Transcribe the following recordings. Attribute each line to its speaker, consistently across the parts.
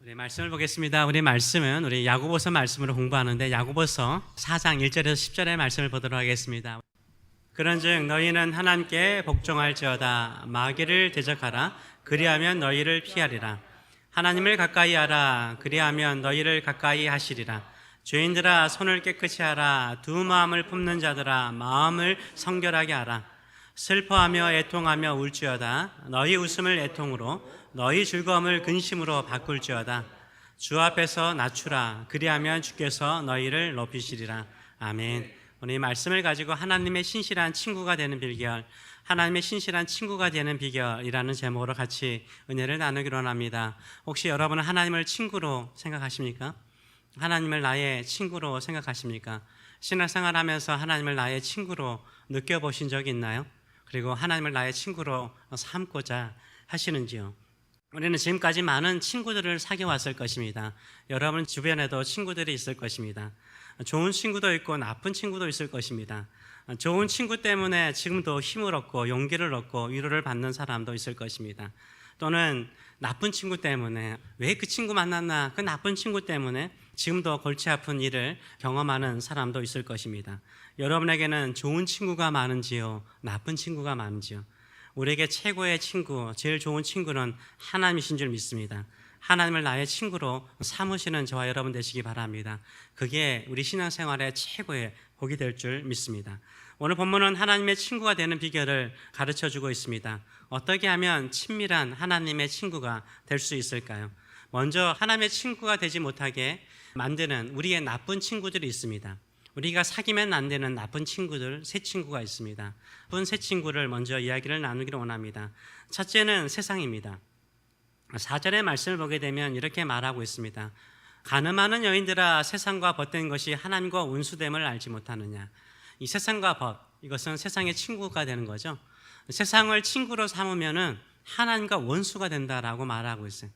Speaker 1: 우리 말씀을 보겠습니다. 우리 말씀은 우리 야고보서 말씀으로 공부하는데 야고보서 4장 1절에서 10절의 말씀을 보도록 하겠습니다. 그런즉 너희는 하나님께 복종할지어다. 마귀를 대적하라. 그리하면 너희를 피하리라. 하나님을 가까이 하라. 그리하면 너희를 가까이 하시리라. 죄인들아 손을 깨끗이 하라. 두 마음을 품는 자들아 마음을 성결하게 하라. 슬퍼하며 애통하며 울지어다. 너희 웃음을 애통으로 너희 즐거움을 근심으로 바꿀지어다. 주 앞에서 낮추라. 그리하면 주께서 너희를 높이시리라. 아멘. 오늘 이 말씀을 가지고 하나님의 신실한 친구가 되는 비결, 하나님의 신실한 친구가 되는 비결이라는 제목으로 같이 은혜를 나누기로 합니다. 혹시 여러분은 하나님을 친구로 생각하십니까? 하나님을 나의 친구로 생각하십니까? 신앙생활 하면서 하나님을 나의 친구로 느껴보신 적이 있나요? 그리고 하나님을 나의 친구로 삼고자 하시는지요? 우리는 지금까지 많은 친구들을 사귀어왔을 것입니다. 여러분 주변에도 친구들이 있을 것입니다. 좋은 친구도 있고 나쁜 친구도 있을 것입니다. 좋은 친구 때문에 지금도 힘을 얻고 용기를 얻고 위로를 받는 사람도 있을 것입니다. 또는 나쁜 친구 때문에 왜 그 친구 만났나, 그 나쁜 친구 때문에 지금도 골치 아픈 일을 경험하는 사람도 있을 것입니다. 여러분에게는 좋은 친구가 많은지요, 나쁜 친구가 많은지요? 우리에게 최고의 친구, 제일 좋은 친구는 하나님이신 줄 믿습니다. 하나님을 나의 친구로 삼으시는 저와 여러분 되시기 바랍니다. 그게 우리 신앙생활의 최고의 복이 될 줄 믿습니다. 오늘 본문은 하나님의 친구가 되는 비결을 가르쳐주고 있습니다. 어떻게 하면 친밀한 하나님의 친구가 될 수 있을까요? 먼저 하나님의 친구가 되지 못하게 만드는 우리의 나쁜 친구들이 있습니다. 우리가 사귀면 안 되는 나쁜 친구들, 새 친구가 있습니다. 나쁜 새 친구를 먼저 이야기를 나누기를 원합니다. 첫째는 세상입니다. 4절의 말씀을 보게 되면 이렇게 말하고 있습니다. 가늠하는 여인들아 세상과 벗된 것이 하나님과 원수됨을 알지 못하느냐. 이 세상과 벗, 이것은 세상의 친구가 되는 거죠. 세상을 친구로 삼으면은 하나님과 원수가 된다라고 말하고 있어요.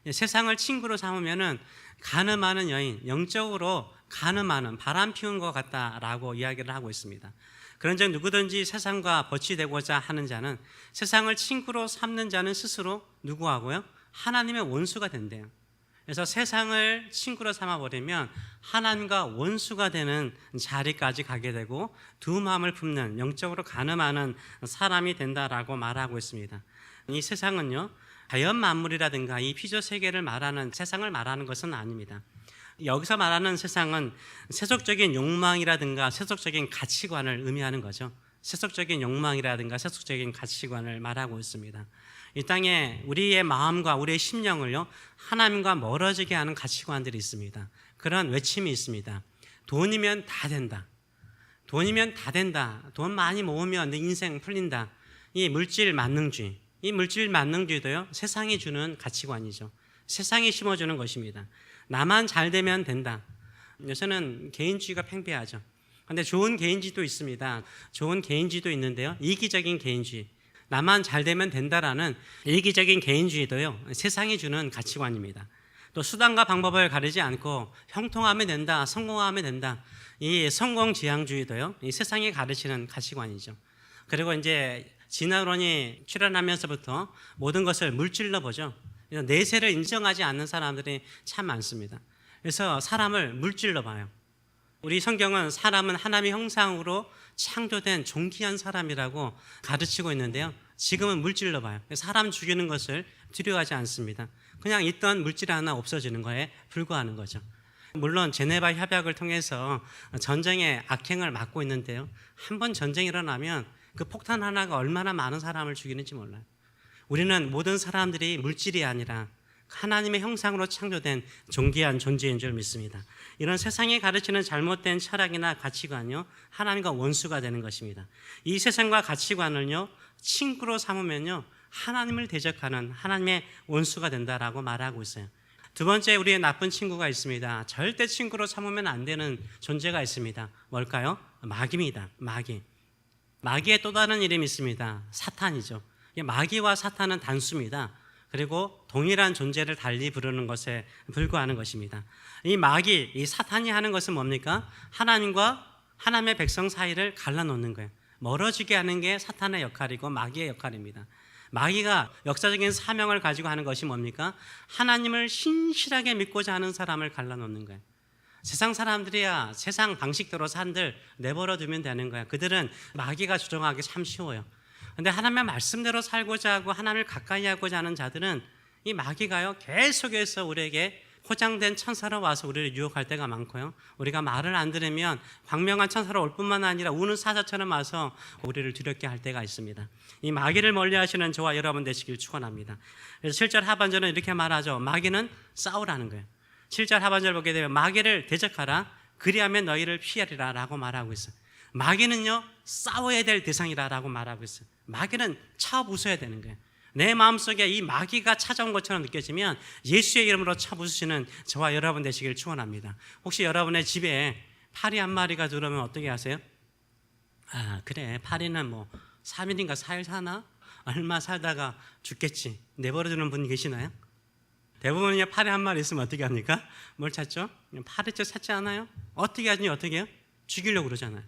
Speaker 1: 세상을 친구로 삼으면은 가늠하는 여인, 영적으로 가늠하는, 바람 피운 것 같다라고 이야기를 하고 있습니다. 그런즉 누구든지 세상과 벗이 되고자 하는 자는, 세상을 친구로 삼는 자는 스스로 누구하고요? 하나님의 원수가 된대요. 그래서 세상을 친구로 삼아버리면 하나님과 원수가 되는 자리까지 가게 되고 두 마음을 품는, 영적으로 가늠하는 사람이 된다라고 말하고 있습니다. 이 세상은요, 자연 만물이라든가 이 피조 세계를 말하는 세상을 말하는 것은 아닙니다. 여기서 말하는 세상은 세속적인 욕망이라든가 세속적인 가치관을 의미하는 거죠. 세속적인 욕망이라든가 세속적인 가치관을 말하고 있습니다. 이 땅에 우리의 마음과 우리의 심령을요, 하나님과 멀어지게 하는 가치관들이 있습니다. 그런 외침이 있습니다. 돈이면 다 된다. 돈이면 다 된다. 돈 많이 모으면 내 인생 풀린다. 이 물질 만능주의. 이 물질 만능주의도요, 세상이 주는 가치관이죠. 세상이 심어주는 것입니다. 나만 잘 되면 된다. 요새는 개인주의가 팽배하죠. 그런데 좋은 개인주의도 있습니다. 좋은 개인주의도 있는데요, 이기적인 개인주의. 나만 잘 되면 된다라는 이기적인 개인주의도요, 세상이 주는 가치관입니다. 또 수단과 방법을 가리지 않고 형통하면 된다, 성공하면 된다. 이 성공지향주의도요, 이 세상이 가르치는 가치관이죠. 그리고 이제 진화론이 출현하면서부터 모든 것을 물질로 보죠. 내세를 인정하지 않는 사람들이 참 많습니다. 그래서 사람을 물질로 봐요. 우리 성경은 사람은 하나님의 형상으로 창조된 존귀한 사람이라고 가르치고 있는데요, 지금은 물질로 봐요. 사람 죽이는 것을 두려워하지 않습니다. 그냥 있던 물질 하나 없어지는 거에 불과하는 거죠. 물론 제네바 협약을 통해서 전쟁의 악행을 막고 있는데요, 한번 전쟁이 일어나면 그 폭탄 하나가 얼마나 많은 사람을 죽이는지 몰라요. 우리는 모든 사람들이 물질이 아니라 하나님의 형상으로 창조된 존귀한 존재인 줄 믿습니다. 이런 세상이 가르치는 잘못된 철학이나 가치관요, 하나님과 원수가 되는 것입니다. 이 세상과 가치관을요, 친구로 삼으면요, 하나님을 대적하는 하나님의 원수가 된다라고 말하고 있어요. 두 번째, 우리의 나쁜 친구가 있습니다. 절대 친구로 삼으면 안 되는 존재가 있습니다. 뭘까요? 마귀입니다. 마귀의 또 다른 이름이 있습니다. 사탄이죠. 마귀와 사탄은 단수입니다. 그리고 동일한 존재를 달리 부르는 것에 불과하는 것입니다. 이 마귀, 이 사탄이 하는 것은 뭡니까? 하나님과 하나님의 백성 사이를 갈라놓는 거예요. 멀어지게 하는 게 사탄의 역할이고 마귀의 역할입니다. 마귀가 역사적인 사명을 가지고 하는 것이 뭡니까? 하나님을 신실하게 믿고자 하는 사람을 갈라놓는 거예요. 세상 사람들이야 세상 방식대로 산들 내버려 두면 되는 거야. 그들은 마귀가 조종하기 참 쉬워요. 근데 하나님의 말씀대로 살고자 하고 하나님을 가까이 하고자 하는 자들은 이 마귀가요 계속해서 우리에게 포장된 천사로 와서 우리를 유혹할 때가 많고요. 우리가 말을 안 들으면 광명한 천사로 올 뿐만 아니라 우는 사자처럼 와서 우리를 두렵게 할 때가 있습니다. 이 마귀를 멀리하시는 저와 여러분 되시길 축원합니다. 그래서 7절 하반절은 이렇게 말하죠. 마귀는 싸우라는 거예요. 7절 하반절 보게 되면 마귀를 대적하라 그리하면 너희를 피하리라 라고 말하고 있어요. 마귀는요 싸워야 될 대상이라 라고 말하고 있어요. 마귀는 차 부숴야 되는 거예요. 내 마음속에 이 마귀가 찾아온 것처럼 느껴지면 예수의 이름으로 차 부수시는 저와 여러분 되시길 축원합니다. 혹시 여러분의 집에 파리 한 마리가 들어오면 어떻게 하세요? 아 그래 파리는 뭐 3일인가 4일 사나? 얼마 살다가 죽겠지 내버려두는 분 계시나요? 대부분이 파리 한 마리 있으면 어떻게 합니까? 뭘 찾죠? 파리채 찾지 않아요? 어떻게 하든지 어떻게 해요? 죽이려고 그러잖아요.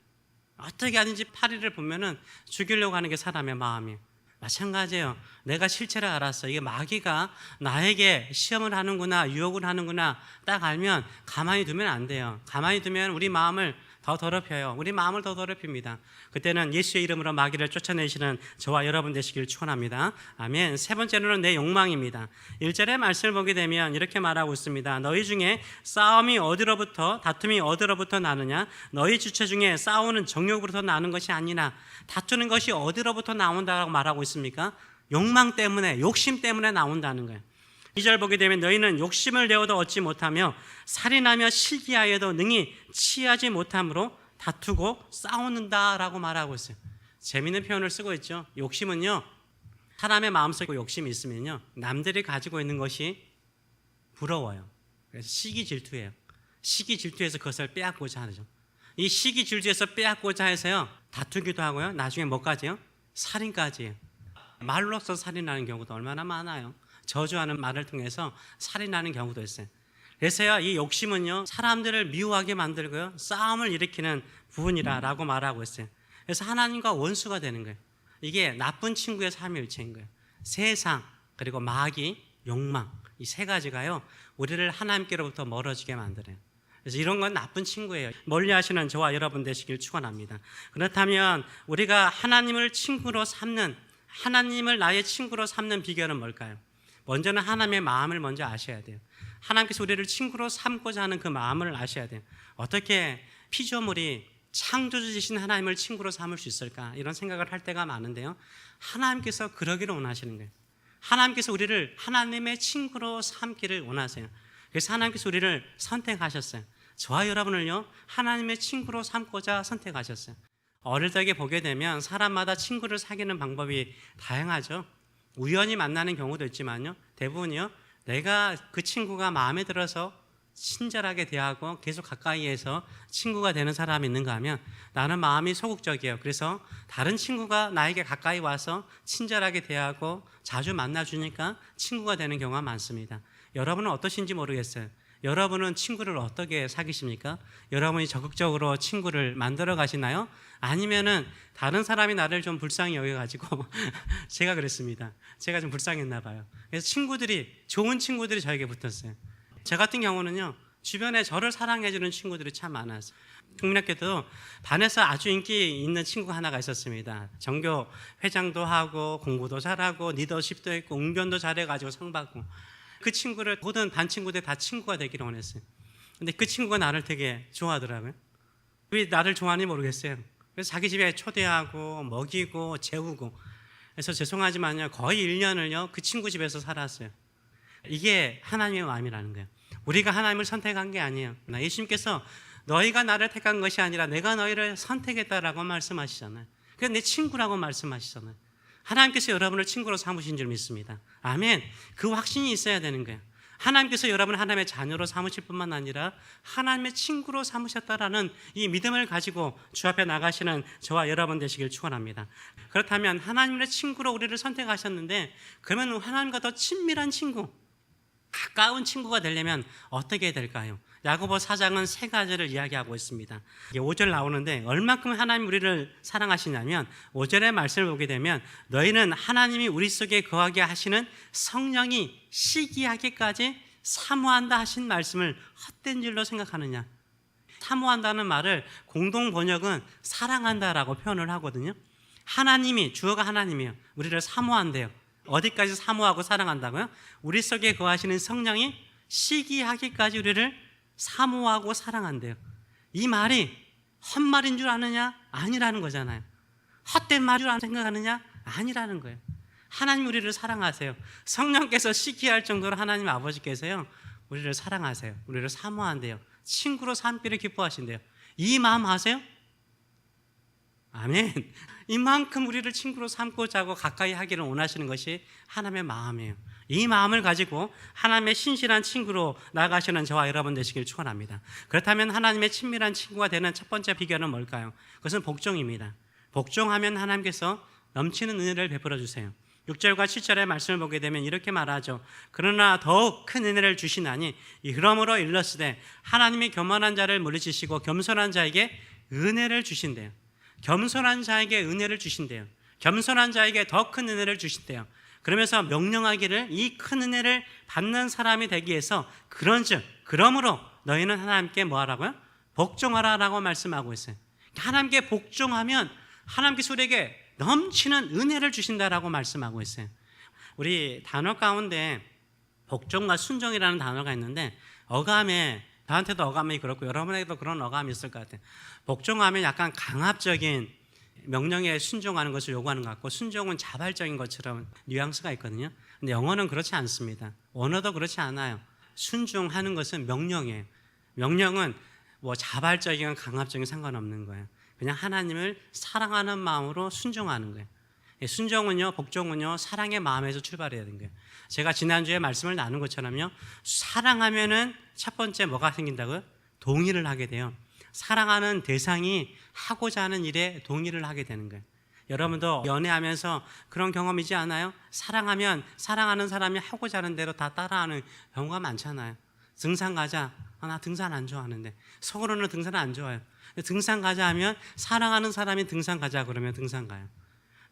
Speaker 1: 어떻게 하든지 파리를 보면은 죽이려고 하는 게 사람의 마음이에요. 마찬가지예요. 내가 실체를 알았어. 이게 마귀가 나에게 시험을 하는구나, 유혹을 하는구나 딱 알면 가만히 두면 안 돼요. 가만히 두면 우리 마음을 더 더럽혀요. 우리 마음을 더 더럽힙니다. 그때는 예수의 이름으로 마귀를 쫓아내시는 저와 여러분 되시길 축원합니다. 아멘. 세 번째로는 내 욕망입니다. 1절의 말씀을 보게 되면 이렇게 말하고 있습니다. 너희 중에 싸움이 어디로부터 다툼이 어디로부터 나느냐? 너희 주체 중에 싸우는 정욕으로부터 나는 것이 아니라 다투는 것이 어디로부터 나온다고 말하고 있습니까? 욕망 때문에 욕심 때문에 나온다는 거예요. 2절 보게 되면 너희는 욕심을 내어도 얻지 못하며 살인하며 실기하여도 능히 취하지 못함으로 다투고 싸우는다라고 말하고 있어요. 재미있는 표현을 쓰고 있죠. 욕심은요 사람의 마음속에 욕심이 있으면요 남들이 가지고 있는 것이 부러워요. 그래서 시기 질투예요. 시기 질투해서 그것을 빼앗고자 하죠. 이 시기 질투에서 빼앗고자 해서요 다투기도 하고요 나중에 뭐까지요? 살인까지예요. 말로써 살인하는 경우도 얼마나 많아요. 저주하는 말을 통해서 살인하는 경우도 있어요. 그래서요 이 욕심은요 사람들을 미워하게 만들고요 싸움을 일으키는 부분이라고 말하고 있어요. 그래서 하나님과 원수가 되는 거예요. 이게 나쁜 친구의 삼위일체인 거예요. 세상 그리고 마귀, 욕망 이 세 가지가요 우리를 하나님께로부터 멀어지게 만들어요. 그래서 이런 건 나쁜 친구예요. 멀리하시는 저와 여러분 되시길 축원합니다. 그렇다면 우리가 하나님을 친구로 삼는 하나님을 나의 친구로 삼는 비결은 뭘까요? 먼저는 하나님의 마음을 먼저 아셔야 돼요. 하나님께서 우리를 친구로 삼고자 하는 그 마음을 아셔야 돼요. 어떻게 피조물이 창조주이신 하나님을 친구로 삼을 수 있을까? 이런 생각을 할 때가 많은데요. 하나님께서 그러기를 원하시는 거예요. 하나님께서 우리를 하나님의 친구로 삼기를 원하세요. 그래서 하나님께서 우리를 선택하셨어요. 저와 여러분을요 하나님의 친구로 삼고자 선택하셨어요. 어릴 적에 보게 되면 사람마다 친구를 사귀는 방법이 다양하죠. 우연히 만나는 경우도 있지만요 대부분이요 내가 그 친구가 마음에 들어서 친절하게 대하고 계속 가까이에서 친구가 되는 사람이 있는가 하면 나는 마음이 소극적이에요. 그래서 다른 친구가 나에게 가까이 와서 친절하게 대하고 자주 만나주니까 친구가 되는 경우가 많습니다. 여러분은 어떠신지 모르겠어요. 여러분은 친구를 어떻게 사귀십니까? 여러분이 적극적으로 친구를 만들어 가시나요? 아니면은 다른 사람이 나를 좀 불쌍히 여겨가지고 제가 그랬습니다. 제가 좀 불쌍했나 봐요. 그래서 좋은 친구들이 저에게 붙었어요. 저 같은 경우는요 주변에 저를 사랑해주는 친구들이 참 많았어요. 국민학교도 반에서 아주 인기 있는 친구가 하나가 있었습니다. 전교 회장도 하고 공부도 잘하고 리더십도 있고 웅변도 잘해가지고 상 받고 그 친구를 모든 반 친구들 다 친구가 되기를 원했어요. 근데 그 친구가 나를 되게 좋아하더라고요. 왜 나를 좋아하는지 모르겠어요. 그래서 자기 집에 초대하고 먹이고 재우고. 그래서 죄송하지만요 거의 1년을요 그 친구 집에서 살았어요. 이게 하나님의 마음이라는 거예요. 우리가 하나님을 선택한 게 아니에요. 예수님께서 너희가 나를 택한 것이 아니라 내가 너희를 선택했다라고 말씀하시잖아요. 그래서 내 친구라고 말씀하시잖아요. 하나님께서 여러분을 친구로 삼으신 줄 믿습니다. 아멘. 그 확신이 있어야 되는 거예요. 하나님께서 여러분을 하나님의 자녀로 삼으실 뿐만 아니라 하나님의 친구로 삼으셨다라는 이 믿음을 가지고 주 앞에 나가시는 저와 여러분 되시길 축원합니다. 그렇다면 하나님의 친구로 우리를 선택하셨는데 그러면 하나님과 더 친밀한 친구, 가까운 친구가 되려면 어떻게 해야 될까요? 야고보 4장은 세 가지를 이야기하고 있습니다. 5절 나오는데 얼만큼 하나님 우리를 사랑하시냐면 5절의 말씀을 보게 되면 너희는 하나님이 우리 속에 거하게 하시는 성령이 시기하기까지 사모한다 하신 말씀을 헛된 줄로 생각하느냐. 사모한다는 말을 공동 번역은 사랑한다라고 표현을 하거든요. 하나님이, 주어가 하나님이에요. 우리를 사모한대요. 어디까지 사모하고 사랑한다고요? 우리 속에 거하시는 성령이 시기하기까지 우리를 사모하고 사랑한대요. 이 말이 헛말인 줄 아느냐? 아니라는 거잖아요. 헛된 말인 줄 생각하느냐? 아니라는 거예요. 하나님 우리를 사랑하세요. 성령께서 시기할 정도로 하나님 아버지께서요 우리를 사랑하세요. 우리를 사모한대요. 친구로 삼기를 기뻐하신대요. 이 마음 아세요? 아멘. 이만큼 우리를 친구로 삼고자 하고 가까이 하기를 원하시는 것이 하나님의 마음이에요. 이 마음을 가지고 하나님의 신실한 친구로 나아가시는 저와 여러분 되시길 축원합니다. 그렇다면 하나님의 친밀한 친구가 되는 첫 번째 비결은 뭘까요? 그것은 복종입니다. 복종하면 하나님께서 넘치는 은혜를 베풀어 주세요. 6절과 7절의 말씀을 보게 되면 이렇게 말하죠. 그러나 더욱 큰 은혜를 주시나니 그러므로 일렀으되 하나님이 교만한 자를 물리치시고 겸손한 자에게 은혜를 주신대요. 겸손한 자에게 은혜를 주신대요. 겸손한 자에게 더 큰 은혜를 주신대요. 그러면서 명령하기를 이 큰 은혜를 받는 사람이 되기 위해서 그런즉 그러므로 너희는 하나님께 뭐하라고요? 복종하라라고 말씀하고 있어요. 하나님께 복종하면 하나님께서 우리에게 넘치는 은혜를 주신다라고 말씀하고 있어요. 우리 단어 가운데 복종과 순종이라는 단어가 있는데 어감에 저한테도 어감이 그렇고 여러분에게도 그런 어감이 있을 것 같아요. 복종하면 약간 강압적인 명령에 순종하는 것을 요구하는 것 같고 순종은 자발적인 것처럼 뉘앙스가 있거든요. 근데 영어는 그렇지 않습니다. 언어도 그렇지 않아요. 순종하는 것은 명령이에요. 명령은 뭐 자발적인 강압적인 상관없는 거예요. 그냥 하나님을 사랑하는 마음으로 순종하는 거예요. 순종은요, 복종은요, 사랑의 마음에서 출발해야 되는 거예요. 제가 지난주에 말씀을 나눈 것처럼요, 사랑하면은 첫 번째 뭐가 생긴다고요? 동의를 하게 돼요. 사랑하는 대상이 하고자 하는 일에 동의를 하게 되는 거예요. 여러분도 연애하면서 그런 경험이지 않아요? 사랑하면 사랑하는 사람이 하고자 하는 대로 다 따라하는 경우가 많잖아요. 등산 가자. 나 등산 안 좋아하는데. 속으로는 등산 안 좋아해요. 등산 가자 하면 사랑하는 사람이 등산 가자 그러면 등산 가요.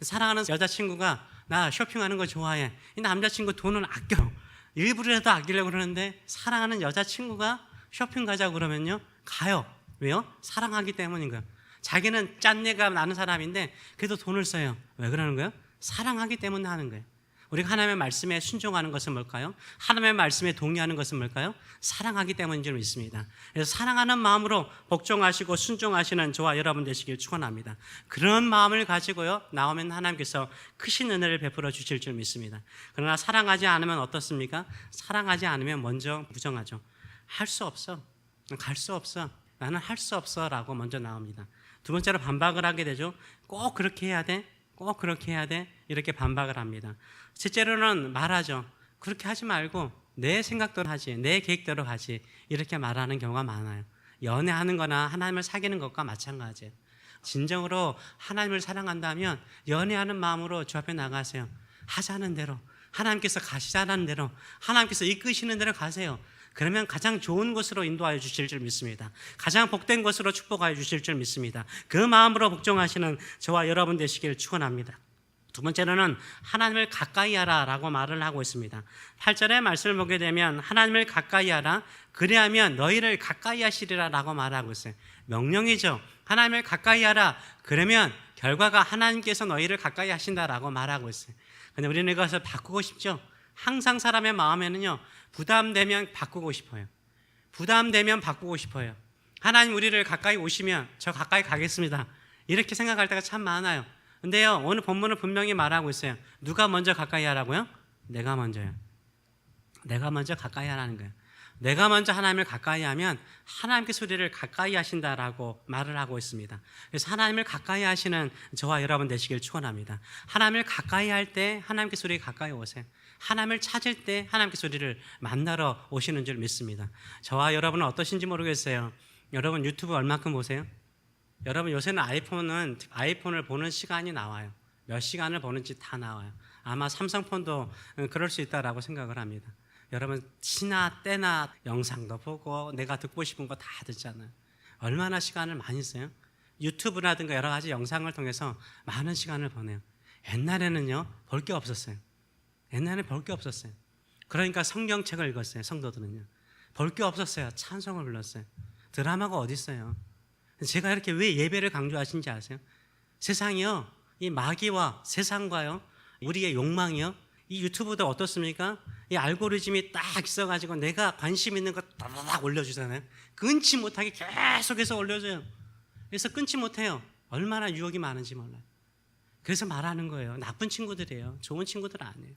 Speaker 1: 사랑하는 여자친구가 나 쇼핑하는 거 좋아해. 이 남자친구 돈은 아껴. 일부러라도 아끼려고 그러는데 사랑하는 여자친구가 쇼핑 가자 그러면요 가요. 왜요? 사랑하기 때문인 거예요. 자기는 짠내가 나는 사람인데 그래도 돈을 써요. 왜 그러는 거예요? 사랑하기 때문에 하는 거예요. 우리가 하나님의 말씀에 순종하는 것은 뭘까요? 하나님의 말씀에 동의하는 것은 뭘까요? 사랑하기 때문인 줄 믿습니다. 그래서 사랑하는 마음으로 복종하시고 순종하시는 저와 여러분 되시길 축원합니다. 그런 마음을 가지고요 나오면 하나님께서 크신 은혜를 베풀어 주실 줄 믿습니다. 그러나 사랑하지 않으면 어떻습니까? 사랑하지 않으면 먼저 부정하죠. 할 수 없어. 갈 수 없어. 나는 할 수 없어 라고 먼저 나옵니다. 두 번째로 반박을 하게 되죠. 꼭 그렇게 해야 돼. 꼭 그렇게 해야 돼. 이렇게 반박을 합니다. 실제로는 말하죠. 그렇게 하지 말고 내 생각대로 하지, 내 계획대로 하지 이렇게 말하는 경우가 많아요. 연애하는 거나 하나님을 사귀는 것과 마찬가지예요. 진정으로 하나님을 사랑한다면 연애하는 마음으로 주 앞에 나가세요. 하자는 대로, 하나님께서 가시자는 대로, 하나님께서 이끄시는 대로 가세요. 그러면 가장 좋은 것으로 인도하여 주실 줄 믿습니다. 가장 복된 것으로 축복하여 주실 줄 믿습니다. 그 마음으로 복종하시는 저와 여러분 되시길 축원합니다. 두 번째로는 하나님을 가까이 하라라고 말을 하고 있습니다. 8절의 말씀을 보게 되면 하나님을 가까이 하라 그리하면 너희를 가까이 하시리라라고 말하고 있어요. 명령이죠. 하나님을 가까이 하라 그러면 결과가 하나님께서 너희를 가까이 하신다라고 말하고 있어요. 근데 우리는 이것을 바꾸고 싶죠. 항상 사람의 마음에는요 부담되면 바꾸고 싶어요. 부담되면 바꾸고 싶어요. 하나님 우리를 가까이 오시면 저 가까이 가겠습니다. 이렇게 생각할 때가 참 많아요. 근데요 오늘 본문은 분명히 말하고 있어요. 누가 먼저 가까이 하라고요? 내가 먼저요. 내가 먼저 가까이 하라는 거예요. 내가 먼저 하나님을 가까이 하면 하나님께서 우리를 가까이 하신다라고 말을 하고 있습니다. 그래서 하나님을 가까이 하시는 저와 여러분 되시길 축원합니다. 하나님을 가까이 할 때 하나님께서 우리 가까이 오세요. 하나님을 찾을 때 하나님께서 우리를 만나러 오시는 줄 믿습니다. 저와 여러분은 어떠신지 모르겠어요. 여러분 유튜브 얼마큼 보세요? 여러분 요새는 아이폰을 보는 시간이 나와요. 몇 시간을 보는지 다 나와요. 아마 삼성폰도 그럴 수 있다라고 생각을 합니다. 여러분 시나 때나 영상도 보고 내가 듣고 싶은 거 다 듣잖아요. 얼마나 시간을 많이 써요? 유튜브라든가 여러 가지 영상을 통해서 많은 시간을 보내요. 옛날에는요 볼 게 없었어요. 옛날에는 볼 게 없었어요. 그러니까 성경책을 읽었어요. 성도들은요 볼 게 없었어요. 찬송을 불렀어요. 드라마가 어디 있어요? 제가 이렇게 왜 예배를 강조하신지 아세요? 세상이요 이 마귀와 세상과요 우리의 욕망이요 이 유튜브도 어떻습니까? 이 알고리즘이 딱 있어가지고 내가 관심 있는 거 따다닥 올려주잖아요. 끊지 못하게 계속해서 올려줘요. 그래서 끊지 못해요. 얼마나 유혹이 많은지 몰라요. 그래서 말하는 거예요. 나쁜 친구들이에요. 좋은 친구들 아니에요.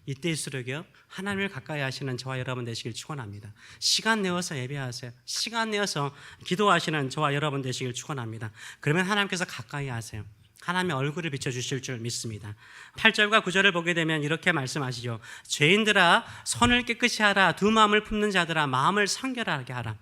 Speaker 1: 이때일수록요 하나님을 가까이 하시는 저와 여러분 되시길 축원합니다. 시간 내어서 예배하세요. 시간 내어서 기도하시는 저와 여러분 되시길 축원합니다. 그러면 하나님께서 가까이 하세요. 하나님의 얼굴을 비춰주실 줄 믿습니다. 8절과 9절을 보게 되면 이렇게 말씀하시죠. 죄인들아 손을 깨끗이 하라. 두 마음을 품는 자들아 마음을 성결하게 하라.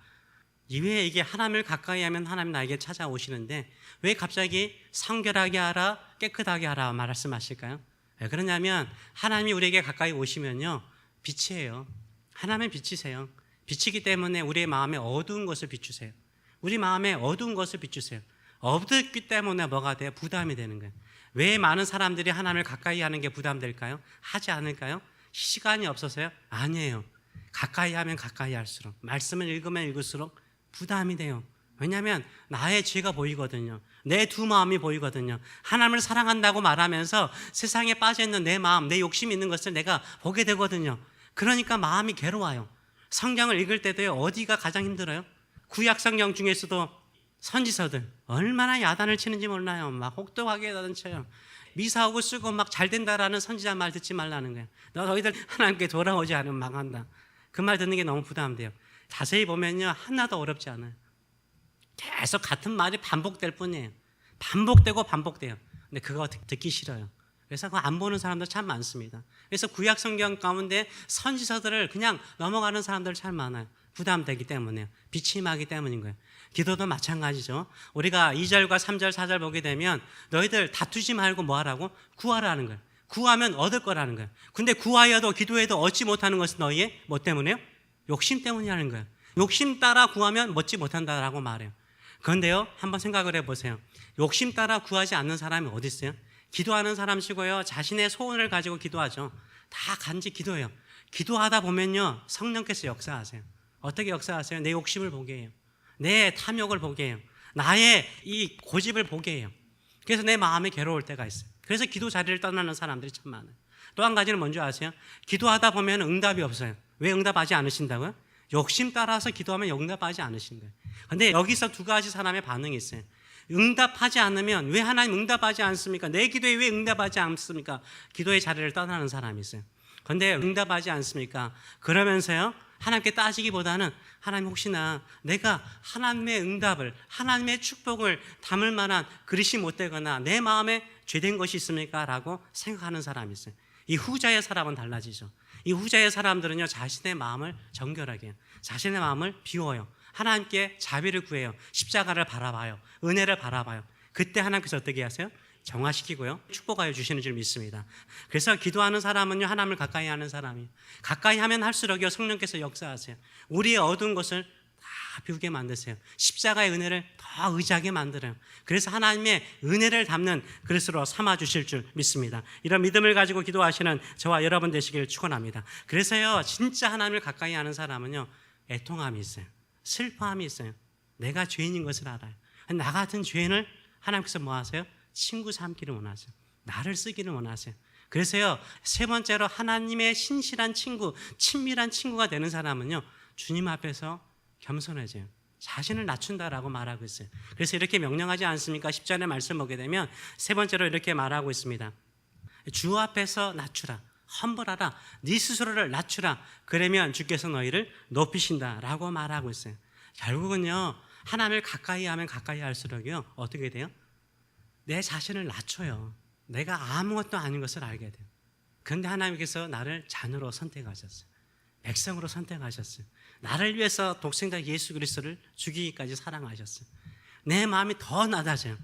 Speaker 1: 이외에 이게 하나님을 가까이 하면 하나님 나에게 찾아오시는데 왜 갑자기 성결하게 하라 깨끗하게 하라 말씀하실까요? 왜 그러냐면 하나님이 우리에게 가까이 오시면요 빛이에요. 하나님은 빛이세요. 빛이기 때문에 우리의 마음에 어두운 것을 비추세요. 우리 마음에 어두운 것을 비추세요. 어둡기 때문에 뭐가 돼요? 부담이 되는 거예요. 왜 많은 사람들이 하나님을 가까이 하는 게 부담될까요? 하지 않을까요? 시간이 없어서요? 아니에요. 가까이 하면 가까이 할수록 말씀을 읽으면 읽을수록 부담이 돼요. 왜냐하면 나의 죄가 보이거든요. 내 두 마음이 보이거든요. 하나님을 사랑한다고 말하면서 세상에 빠져있는 내 마음, 내 욕심이 있는 것을 내가 보게 되거든요. 그러니까 마음이 괴로워요. 성경을 읽을 때도요 어디가 가장 힘들어요? 구약 성경 중에서도 선지서들 얼마나 야단을 치는지 몰라요. 막 혹독하게 야단 쳐요. 미사오고 쓰고 막 잘 된다라는 선지자 말 듣지 말라는 거예요. 너희들 하나님께 돌아오지 않으면 망한다. 그 말 듣는 게 너무 부담돼요. 자세히 보면요 하나도 어렵지 않아요. 계속 같은 말이 반복될 뿐이에요. 반복되고 반복돼요. 근데 그거 듣기 싫어요. 그래서 그거 안 보는 사람들 참 많습니다. 그래서 구약 성경 가운데 선지서들을 그냥 넘어가는 사람들 참 많아요. 부담되기 때문에요. 빛이 임하기 때문인 거예요. 기도도 마찬가지죠. 우리가 2절과 3절 4절 보게 되면 너희들 다투지 말고 뭐 하라고? 구하라는 거예요. 구하면 얻을 거라는 거예요. 근데 구하여도 기도해도 얻지 못하는 것은 너희의 뭐 때문에요? 욕심 때문이라는 거예요. 욕심 따라 구하면 얻지 못한다라고 말해요. 그런데요 한번 생각을 해보세요. 욕심 따라 구하지 않는 사람이 어디 있어요? 기도하는 사람 치고요 자신의 소원을 가지고 기도하죠. 다 간지 기도해요. 기도하다 보면요 성령께서 역사하세요. 어떻게 역사하세요? 내 욕심을 보게 해요. 내 탐욕을 보게 해요. 나의 이 고집을 보게 해요. 그래서 내 마음이 괴로울 때가 있어요. 그래서 기도 자리를 떠나는 사람들이 참 많아요. 또 한 가지는 뭔지 아세요? 기도하다 보면 응답이 없어요. 왜 응답하지 않으신다고요? 욕심 따라서 기도하면 응답하지 않으신 거예요. 그런데 여기서 두 가지 사람의 반응이 있어요. 응답하지 않으면 왜 하나님 응답하지 않습니까? 내 기도에 왜 응답하지 않습니까? 기도의 자리를 떠나는 사람이 있어요. 그런데 응답하지 않습니까? 그러면서요 하나님께 따지기보다는 하나님 혹시나 내가 하나님의 응답을 하나님의 축복을 담을 만한 그릇이 못 되거나 내 마음에 죄된 것이 있습니까? 라고 생각하는 사람이 있어요. 이 후자의 사람은 달라지죠. 이 후자의 사람들은요 자신의 마음을 정결하게 해요. 자신의 마음을 비워요. 하나님께 자비를 구해요. 십자가를 바라봐요. 은혜를 바라봐요. 그때 하나님께서 어떻게 하세요? 정화시키고요 축복하여 주시는 줄 믿습니다. 그래서 기도하는 사람은요 하나님을 가까이 하는 사람이에요. 가까이 하면 할수록요 성령께서 역사하세요. 우리의 어두운 것을 다 비우게 만드세요. 십자가의 은혜를 더 의지하게 만들어요. 그래서 하나님의 은혜를 담는 그릇으로 삼아주실 줄 믿습니다. 이런 믿음을 가지고 기도하시는 저와 여러분 되시길 축원합니다. 그래서요 진짜 하나님을 가까이 하는 사람은요 애통함이 있어요. 슬퍼함이 있어요. 내가 죄인인 것을 알아요. 나 같은 죄인을 하나님께서 뭐 하세요? 친구 삼기를 원하세요. 나를 쓰기를 원하세요. 그래서요 세 번째로 하나님의 신실한 친구, 친밀한 친구가 되는 사람은요 주님 앞에서 겸손해져요. 자신을 낮춘다라고 말하고 있어요. 그래서 이렇게 명령하지 않습니까? 10절의 말씀 보게 되면 세 번째로 이렇게 말하고 있습니다. 주 앞에서 낮추라. 험불하라. 네 스스로를 낮추라. 그러면 주께서 너희를 높이신다라고 말하고 있어요. 결국은요 하나님을 가까이 하면 가까이 할수록요 어떻게 돼요? 내 자신을 낮춰요. 내가 아무것도 아닌 것을 알게 돼요. 그런데 하나님께서 나를 자녀로 선택하셨어요. 백성으로 선택하셨어요. 나를 위해서 독생자 예수 그리스도를 죽이기까지 사랑하셨어요. 내 마음이 더 낮아져요.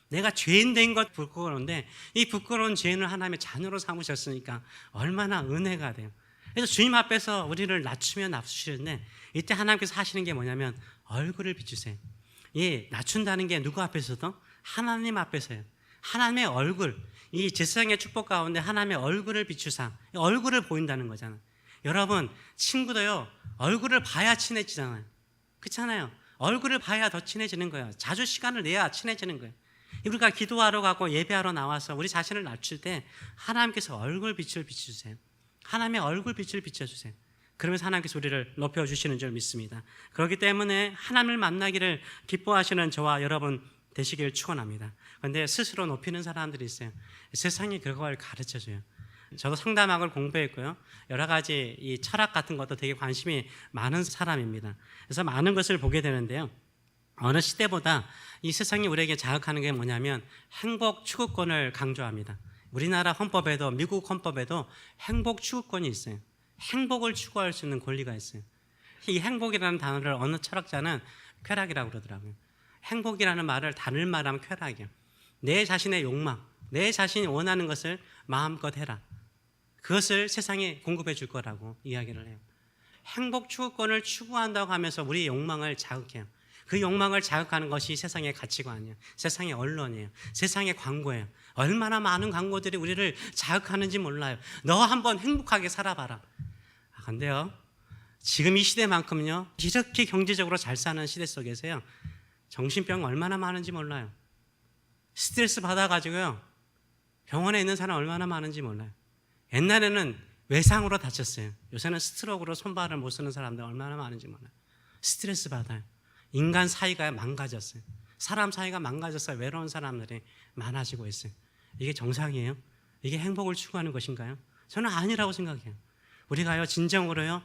Speaker 1: 내가 죄인 된 것 부끄러운데 이 부끄러운 죄인을 하나님의 자녀로 삼으셨으니까 얼마나 은혜가 돼요. 그래서 주님 앞에서 우리를 낮추면 낮추시는데 이때 하나님께서 하시는 게 뭐냐면 얼굴을 비추세요. 이 낮춘다는 게 누구 앞에서도? 하나님 앞에서요. 하나님의 얼굴, 이 제사장의 축복 가운데 하나님의 얼굴을 비추사 얼굴을 보인다는 거잖아요. 여러분 친구도요 얼굴을 봐야 친해지잖아요. 그렇잖아요. 얼굴을 봐야 더 친해지는 거예요. 자주 시간을 내야 친해지는 거예요. 우리가 기도하러 가고 예배하러 나와서 우리 자신을 낮출 때 하나님께서 얼굴 빛을 비춰주세요. 하나님의 얼굴 빛을 비춰주세요. 그러면서 하나님께서 우리를 높여주시는 줄 믿습니다. 그렇기 때문에 하나님을 만나기를 기뻐하시는 저와 여러분 되시길 축원합니다. 그런데 스스로 높이는 사람들이 있어요. 세상이 그걸 가르쳐줘요. 저도 상담학을 공부했고요. 여러 가지 이 철학 같은 것도 되게 관심이 많은 사람입니다. 그래서 많은 것을 보게 되는데요. 어느 시대보다 이 세상이 우리에게 자극하는 게 뭐냐면 행복 추구권을 강조합니다. 우리나라 헌법에도 미국 헌법에도 행복 추구권이 있어요. 행복을 추구할 수 있는 권리가 있어요. 이 행복이라는 단어를 어느 철학자는 쾌락이라고 그러더라고요. 행복이라는 말을 단을 말하면 쾌락이에요. 내 자신의 욕망, 내 자신이 원하는 것을 마음껏 해라. 그것을 세상에 공급해 줄 거라고 이야기를 해요. 행복 추구권을 추구한다고 하면서 우리의 욕망을 자극해요. 그 욕망을 자극하는 것이 세상의 가치관이에요. 세상의 언론이에요. 세상의 광고예요. 얼마나 많은 광고들이 우리를 자극하는지 몰라요. 너 한번 행복하게 살아봐라. 근데요, 지금 이 시대만큼요, 이렇게 경제적으로 잘 사는 시대 속에서요, 정신병 얼마나 많은지 몰라요. 스트레스 받아가지고요, 병원에 있는 사람 얼마나 많은지 몰라요. 옛날에는 외상으로 다쳤어요. 요새는 스트로크로 손발을 못 쓰는 사람들 얼마나 많은지 몰라요. 스트레스 받아요. 인간 사이가 망가졌어요. 사람 사이가 망가져서 외로운 사람들이 많아지고 있어요. 이게 정상이에요? 이게 행복을 추구하는 것인가요? 저는 아니라고 생각해요. 우리가요 진정으로요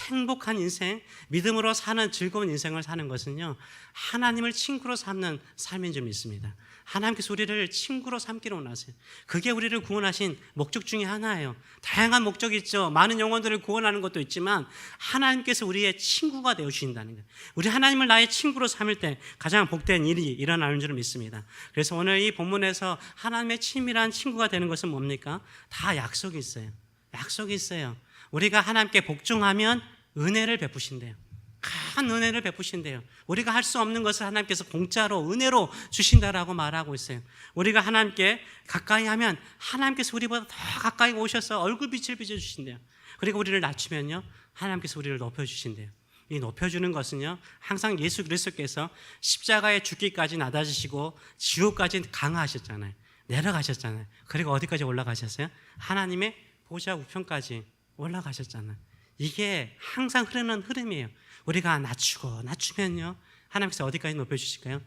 Speaker 1: 행복한 인생, 믿음으로 사는 즐거운 인생을 사는 것은요 하나님을 친구로 삼는 삶인 줄 믿습니다. 하나님께서 우리를 친구로 삼기를 원하세요. 그게 우리를 구원하신 목적 중에 하나예요. 다양한 목적이 있죠. 많은 영혼들을 구원하는 것도 있지만 하나님께서 우리의 친구가 되어주신다는 거예요. 우리 하나님을 나의 친구로 삼을 때 가장 복된 일이 일어나는 줄 믿습니다. 그래서 오늘 이 본문에서 하나님의 친밀한 친구가 되는 것은 뭡니까? 다 약속이 있어요. 약속이 있어요. 우리가 하나님께 복종하면 은혜를 베푸신대요. 큰 은혜를 베푸신대요. 우리가 할 수 없는 것을 하나님께서 공짜로 은혜로 주신다라고 말하고 있어요. 우리가 하나님께 가까이 하면 하나님께서 우리보다 더 가까이 오셔서 얼굴빛을 비춰주신대요. 그리고 우리를 낮추면요 하나님께서 우리를 높여주신대요. 이 높여주는 것은요 항상 예수 그리스도께서 십자가에 죽기까지 낮아지시고 지옥까지 강하셨잖아요. 내려가셨잖아요. 그리고 어디까지 올라가셨어요? 하나님의 보좌 우편까지 올라가셨잖아요. 이게 항상 흐르는 흐름이에요. 우리가 낮추면요 하나님께서 어디까지 높여주실까요?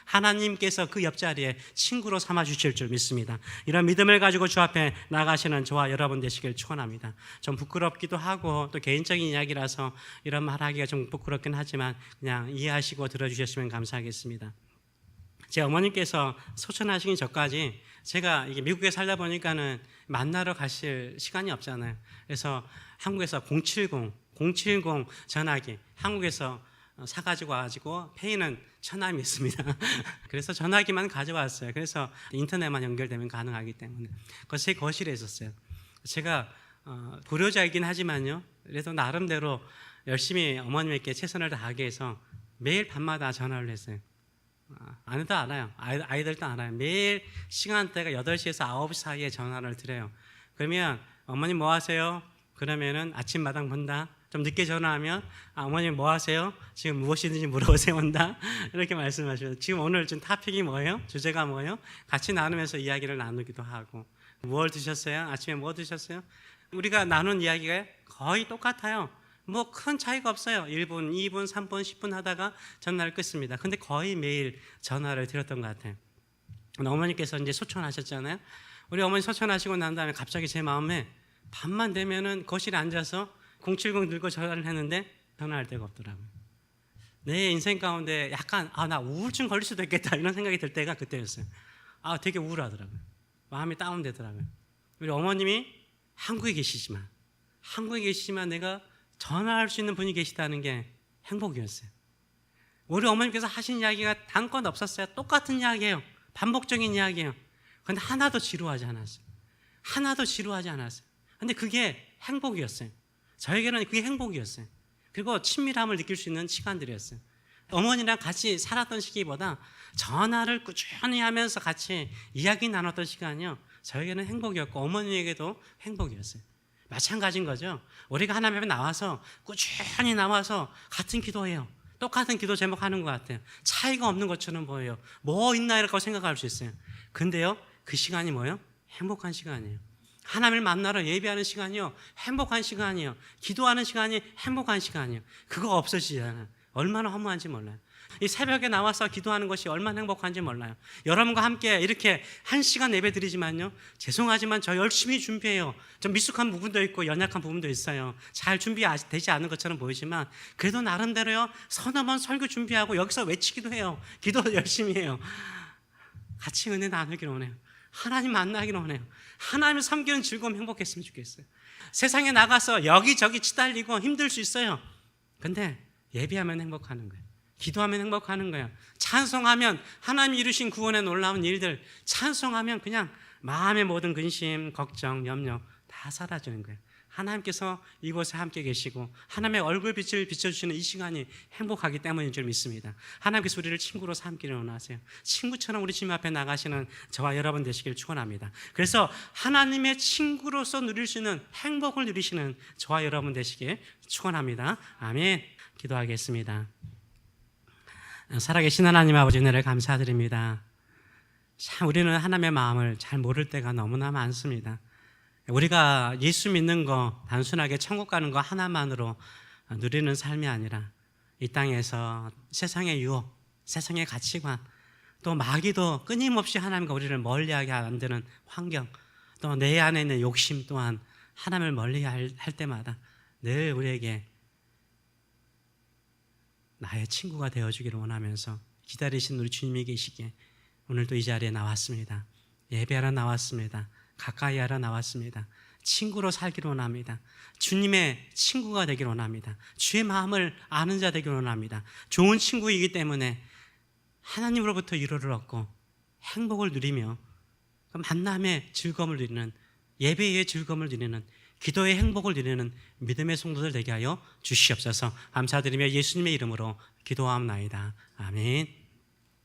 Speaker 1: 하나님께서 그 옆자리에 친구로 삼아주실 줄 믿습니다. 이런 믿음을 가지고 주 앞에 나가시는 저와 여러분 되시길 축원합니다. 좀 부끄럽기도 하고 또 개인적인 이야기라서 이런 말하기가 좀 부끄럽긴 하지만 그냥 이해하시고 들어주셨으면 감사하겠습니다. 제 어머니께서 소천하시기 전까지 제가 이게 미국에 살다 보니까는 만나러 가실 시간이 없잖아요. 그래서 한국에서 070 전화기 한국에서 사가지고 와가지고 페이는 1,000원이 있습니다. 그래서 전화기만 가져왔어요. 그래서 인터넷만 연결되면 가능하기 때문에 그거 제 거실에 있었어요. 제가 불효자이긴 하지만요 그래도 나름대로 열심히 어머님께 최선을 다하기 위해서 매일 밤마다 전화를 했어요. 아내도 알아요. 아이들도 알아요. 매일 시간대가 8시에서 9시 사이에 전화를 드려요. 그러면 어머님 뭐 하세요? 그러면은 아침마당 본다. 좀 늦게 전화하면 어머님 뭐 하세요? 지금 무엇이든지 물어보세요 온다. 이렇게 말씀하셔요. 지금 오늘 좀 토픽이 뭐예요? 주제가 뭐예요? 같이 나누면서 이야기를 나누기도 하고 뭘 드셨어요? 아침에 뭐 드셨어요? 우리가 나눈 이야기가 거의 똑같아요. 뭐 큰 차이가 없어요. 1분, 2분, 3분, 10분 하다가 전화를 끊습니다. 근데 거의 매일 전화를 드렸던 것 같아요. 어머니께서 이제 소천하셨잖아요. 우리 어머니 소천하시고 난 다음에 갑자기 제 마음에 밤만 되면은 거실에 앉아서 070 들고 전화를 했는데 전화할 데가 없더라고요. 내 인생 가운데 약간 나 우울증 걸릴 수도 있겠다 이런 생각이 들 때가 그때였어요. 되게 우울하더라고요. 마음이 다운되더라고요. 우리 어머님이 한국에 계시지만 내가 전화할 수 있는 분이 계시다는 게 행복이었어요. 우리 어머님께서 하신 이야기가 단건 없었어요. 똑같은 이야기예요. 반복적인 이야기예요. 그런데 하나도 지루하지 않았어요. 근데 그게 행복이었어요. 저에게는 그게 행복이었어요. 그리고 친밀함을 느낄 수 있는 시간들이었어요. 어머니랑 같이 살았던 시기보다 전화를 꾸준히 하면서 같이 이야기 나눴던 시간이요, 저에게는 행복이었고 어머니에게도 행복이었어요. 마찬가지인 거죠. 우리가 하나님 앞에 나와서 꾸준히 나와서 같은 기도해요. 똑같은 기도 제목 하는 것 같아요. 차이가 없는 것처럼 보여요. 뭐 있나 이렇게 생각할 수 있어요. 근데요, 그 시간이 뭐예요? 행복한 시간이에요. 하나님을 만나러 예배하는 시간이요, 행복한 시간이요. 기도하는 시간이 행복한 시간이요. 그거 없어지잖아요. 얼마나 허무한지 몰라요. 이 새벽에 나와서 기도하는 것이 얼마나 행복한지 몰라요. 여러분과 함께 이렇게 1시간 예배 드리지만요, 죄송하지만 저 열심히 준비해요. 좀 미숙한 부분도 있고 연약한 부분도 있어요. 잘 준비되지 않은 것처럼 보이지만 그래도 나름대로요, 서너 번 설교 준비하고 여기서 외치기도 해요. 기도도 열심히 해요. 같이 은혜 나누기로 원해요. 하나님 만나기로 원해요. 하나님을 섬기는 즐거움, 행복했으면 좋겠어요. 세상에 나가서 여기저기 치달리고 힘들 수 있어요. 근데 예배하면 행복하는 거예요. 기도하면 행복하는 거예요. 찬송하면 하나님이 이루신 구원의 놀라운 일들, 찬송하면 그냥 마음의 모든 근심, 걱정, 염려 다 사라지는 거예요. 하나님께서 이곳에 함께 계시고 하나님의 얼굴빛을 비춰주시는 이 시간이 행복하기 때문인 줄 믿습니다. 하나님께서 우리를 친구로 삼기를 원하세요. 친구처럼 우리 주님 앞에 나가시는 저와 여러분 되시길 축원합니다. 그래서 하나님의 친구로서 누릴 수 있는 행복을 누리시는 저와 여러분 되시길 축원합니다. 아멘. 기도하겠습니다. 살아계신 하나님 아버지, 은혜를 감사드립니다. 참 우리는 하나님의 마음을 잘 모를 때가 너무나 많습니다. 우리가 예수 믿는 거, 단순하게 천국 가는 거 하나만으로 누리는 삶이 아니라 이 땅에서 세상의 유혹, 세상의 가치관, 또 마귀도 끊임없이 하나님과 우리를 멀리하게 만드는 환경, 또 내 안에 있는 욕심 또한 하나님을 멀리할 때마다 늘 우리에게 나의 친구가 되어주기를 원하면서 기다리신 우리 주님이 계시기에 오늘도 이 자리에 나왔습니다. 예배하러 나왔습니다. 가까이 하러 나왔습니다. 친구로 살기를 원합니다. 주님의 친구가 되기를 원합니다. 주의 마음을 아는 자 되기를 원합니다. 좋은 친구이기 때문에 하나님으로부터 위로를 얻고 행복을 누리며 만남의 즐거움을 누리는, 예배의 즐거움을 누리는, 기도의 행복을 누리는 믿음의 성도들 되게 하여 주시옵소서. 감사드리며 예수님의 이름으로 기도하옵나이다. 아멘.